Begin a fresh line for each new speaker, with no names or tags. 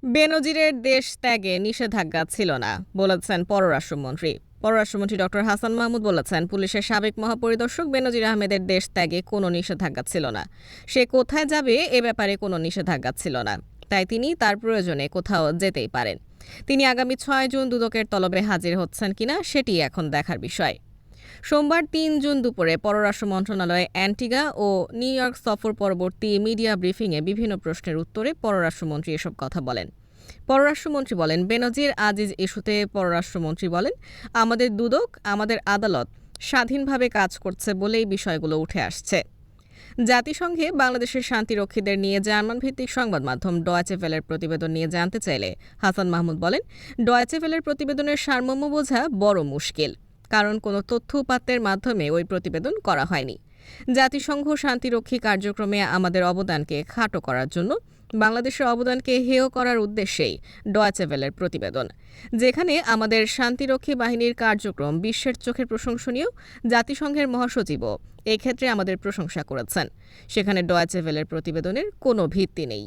বেনজিরের দেশ ত্যাগে নিষেধাজ্ঞা ছিল না বলেছেন পররাষ্ট্রমন্ত্রী। পররাষ্ট্রমন্ত্রী ডক্টর হাসান মাহমুদ বলেছেন, পুলিশের সাবেক মহাপরিদর্শক বেনজির আহমেদের দেশ ত্যাগে কোনো নিষেধাজ্ঞা ছিল না। সে কোথায় যাবে এ ব্যাপারে কোনো নিষেধাজ্ঞা ছিল না, তাই তিনি তার প্রয়োজনে কোথাও যেতেই পারেন। তিনি আগামী ৬ জুন দুদকের তলবে হাজির হচ্ছেন কিনা সেটি এখন দেখার বিষয়। সোমবার ৩ জুন দুপুরে পররাষ্ট্র মন্ত্রণালয়ে অ্যান্টিগা ও নিউ ইয়র্ক সফর পরবর্তী মিডিয়া ব্রিফিংয়ে বিভিন্ন প্রশ্নের উত্তরে পররাষ্ট্রমন্ত্রী এসব কথা বলেন। পররাষ্ট্রমন্ত্রী বলেন, বেনজির আজিজ ইস্যুতে পররাষ্ট্রমন্ত্রী বলেন, আমাদের দুদক, আমাদের আদালত স্বাধীনভাবে কাজ করছে বলেই বিষয়গুলো উঠে আসছে। জাতিসংঘে বাংলাদেশের শান্তিরক্ষীদের নিয়ে জার্মান ভিত্তিক সংবাদ মাধ্যম ডয়েচে ভেলের প্রতিবেদন নিয়ে জানতে চাইলে হাসান মাহমুদ বলেন, ডয়েচে ভেলের প্রতিবেদনের সারমর্ম বোঝা বড় মুশকিল, কারণ কোনো তথ্য উপাত্তের মাধ্যমে ওই প্রতিবেদন করা হয়নি। জাতিসংঘ শান্তিরক্ষী কার্যক্রমে আমাদের অবদানকে খাটো করার জন্য, বাংলাদেশের অবদানকে হেয় করার উদ্দেশ্যেই ডয়েচে ভেলের প্রতিবেদন। যেখানে আমাদের শান্তিরক্ষী বাহিনীর কার্যক্রম বিশ্বের চোখে প্রশংসনীয়, জাতিসংঘের মহাসচিবও এক্ষেত্রে আমাদের প্রশংসা করেছেন, সেখানে ডয়েচে ভেলের প্রতিবেদনের কোনো ভিত্তি নেই।